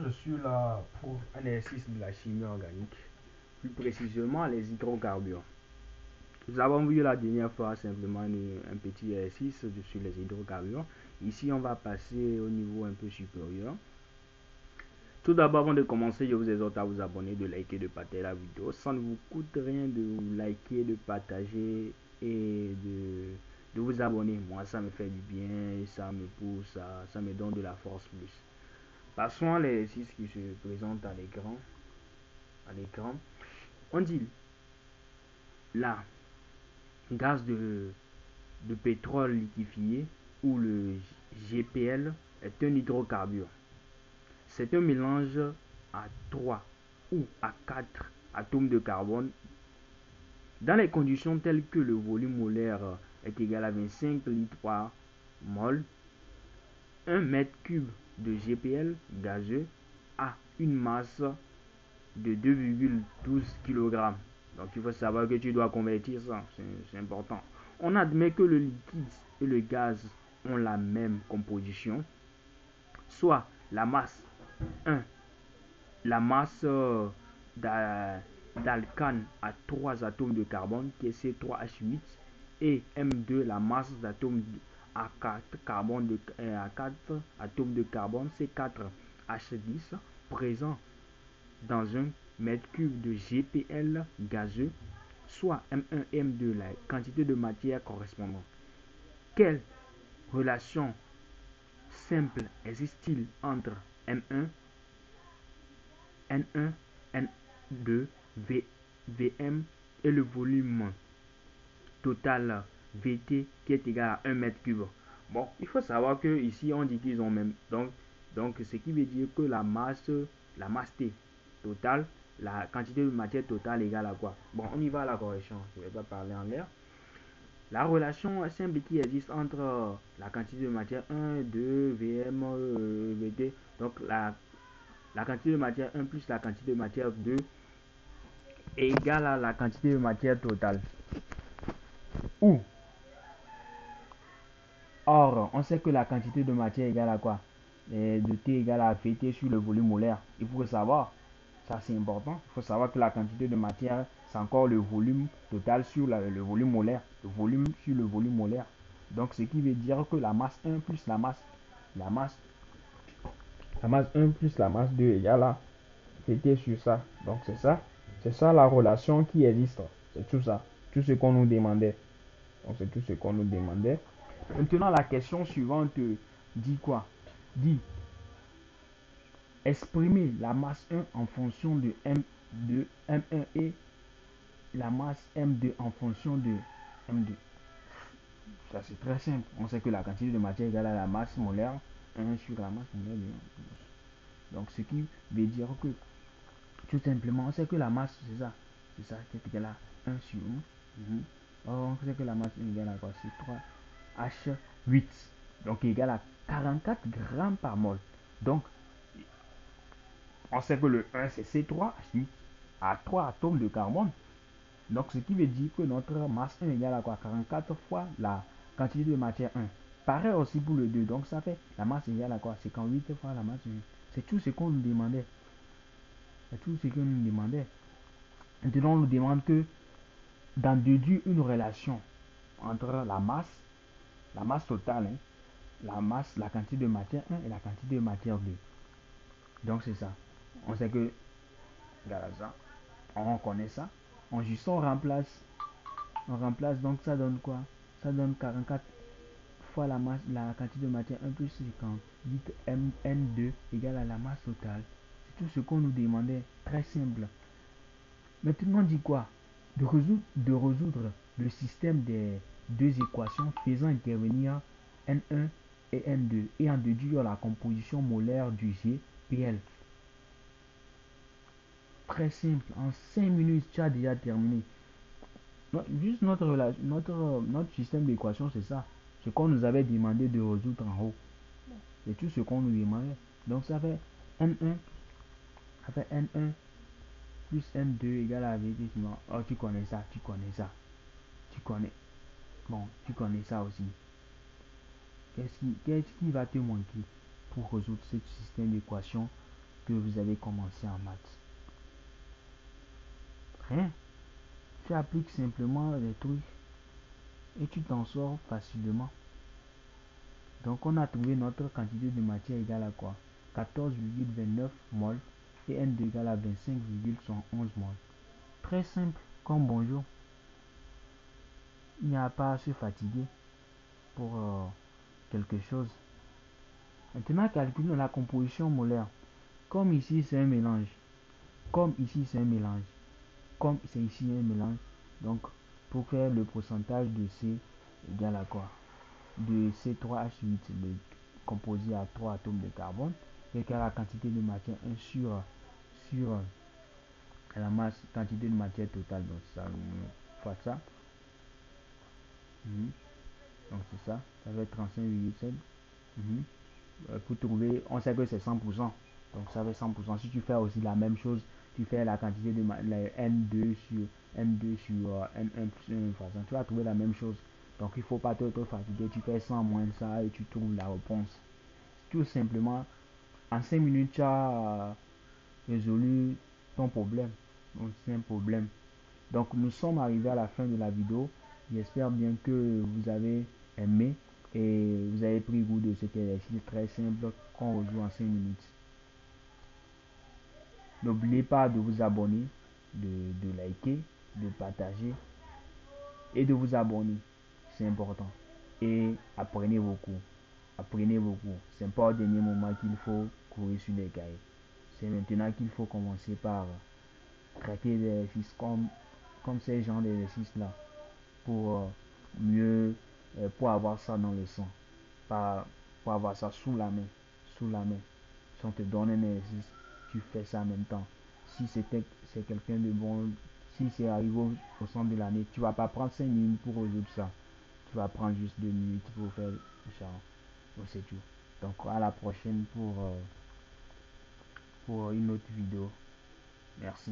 je suis là pour un exercice de la chimie organique, plus précisément les hydrocarbures. Nous avons vu la dernière fois simplement un petit exercice sur les hydrocarbures. Ici, on va passer au niveau un peu supérieur. Tout d'abord, avant de commencer, je vous exhorte à vous abonner, de liker, de partager la vidéo. Ça ne vous coûte rien de vous liker, de partager et de vous abonner. Moi, ça me fait du bien, ça me pousse, ça me donne de la force plus. Passons à l'exercice qui se présente à l'écran. On dit là, gaz de pétrole liquéfié ou le GPL est un hydrocarbure. C'est un mélange à 3 ou à 4 atomes de carbone dans les conditions telles que le volume molaire est égal à 25 litres par mol. 1 mètre cube de GPL gazeux a une masse de 2,12 kg. Donc il faut savoir que tu dois convertir ça, c'est important. On admet que le liquide et le gaz ont la même composition, soit la masse 1, la masse d'alcane à 3 atomes de carbone qui est C3H8 et M2, la masse d'atomes à 4 atomes de carbone C4H10 présent dans un mètre cube de GPL gazeux, soit M1 et M2, la quantité de matière correspondante. Quelle relation simple existe-t-il entre M1, N1, N2, Vm et le volume total Vt qui est égal à 1 mètre cube? Bon, il faut savoir que ici on dit qu'ils ont même. Donc ce qui veut dire que la masse T totale, la quantité de matière totale égale à quoi? Bon, on y va à la correction, je ne vais pas parler en l'air. La relation simple qui existe entre la quantité de matière 1, 2, Vm, Vt, donc la quantité de matière 1 plus la quantité de matière 2 est égale à la quantité de matière totale. Or, on sait que la quantité de matière égale à quoi? De T égale à Vt sur le volume molaire. Il faut savoir, ça c'est important, il faut savoir que la quantité de matière, c'est encore le volume total sur le volume molaire. Le volume sur le volume molaire. Donc, ce qui veut dire que la masse 1 plus la masse 1 plus la masse 2 égale à Vt sur ça. Donc, c'est ça la relation qui existe. C'est tout ça. Tout ce qu'on nous demandait. Donc, c'est tout ce qu'on nous demandait. Maintenant, la question suivante dit quoi? Dit exprimer la masse 1 en fonction de M1 et la masse M2 en fonction de M2. Ça, c'est très simple. On sait que la quantité de matière égale à la masse molaire 1 sur la masse molaire de 1. Donc, ce qui veut dire que, tout simplement, on sait que la masse, c'est ça. C'est ça qui est égal à 1 sur 1. Or, on sait que la masse est égale à quoi? C'est 3H8. Donc, égal à 44 grammes par mol. Donc, on sait que le 1 c'est C3H8 à 3 atomes de carbone. Donc, ce qui veut dire que notre masse 1 égale à quoi? 44 fois la quantité de matière 1. Pareil aussi pour le 2. Donc, ça fait la masse égale à quoi? 58 fois la masse 1. C'est tout ce qu'on nous demandait. C'est tout ce qu'on nous demandait. Maintenant, on nous demande que d'en déduire une relation entre la masse totale, la quantité de matière 1 et la quantité de matière 2. Donc, c'est ça. On sait que, regarde ça, on reconnaît ça. On juste on remplace, donc ça donne quoi? Ça donne 44 fois la quantité de matière 1 plus 58 N2 égale à la masse totale. C'est tout ce qu'on nous demandait. Très simple. Maintenant, on dit quoi? De résoudre le système des deux équations faisant intervenir N1 et N2 et en déduire la composition molaire du GPL. Très simple. En 5 minutes, tu as déjà terminé. Juste notre système d'équation, c'est ça. Ce qu'on nous avait demandé de résoudre en haut. C'est tout ce qu'on nous demandait. Donc ça fait N1 plus N2 égale à V. Oh, tu connais ça. Tu connais. Bon, tu connais ça aussi. Qu'est-ce qui va te manquer pour résoudre ce système d'équation que vous avez commencé en maths? Rien. Tu appliques simplement les trucs et tu t'en sors facilement. Donc on a trouvé notre quantité de matière égale à quoi? 14,29 mol et N2 égale à 25,11 mol. Très simple comme bonjour. Il n'y a pas à se fatiguer pour quelque chose. Maintenant, calculons la composition molaire. Comme ici c'est un mélange, comme ici c'est un mélange, comme c'est ici un mélange, donc pour faire le pourcentage de C égal à quoi? De C3H8, le composé à 3 atomes de carbone, égal à la quantité de matière 1 sur la masse, quantité de matière totale. Donc ça, fois ça. Donc c'est ça, ça va être 35,7. Pour trouver, on sait que c'est 100%. Donc ça fait 100%. Si tu fais aussi la même chose, tu fais la quantité de N2 sur N2 sur N1 plus 1 façon, tu vas trouver la même chose. Donc il ne faut pas te fatiguer, tu fais 100 moins ça et tu trouves la réponse. Tout simplement, en 5 minutes, tu as résolu ton problème. Donc c'est un problème. Donc nous sommes arrivés à la fin de la vidéo. J'espère bien que vous avez aimé et vous avez pris goût de cet exercice très simple qu'on rejoue en 5 minutes. N'oubliez pas de vous abonner, de liker, de partager et de vous abonner. C'est important. Et apprenez beaucoup. Apprenez beaucoup. C'est pas au dernier moment qu'il faut courir sur les cahiers. C'est maintenant qu'il faut commencer par traiter des exercices comme ces genres d'exercices-là pour mieux, pour avoir ça dans le sang, pas pour avoir ça sous la main, sous la main. Si on te donne un exercice, tu fais ça en même temps. Si c'est quelqu'un de bon, si c'est arrivé au centre de l'année, tu vas pas prendre 5 minutes pour résoudre ça. Tu vas prendre juste 2 minutes pour faire ça. Donc c'est tout. Donc à la prochaine pour une autre vidéo. Merci.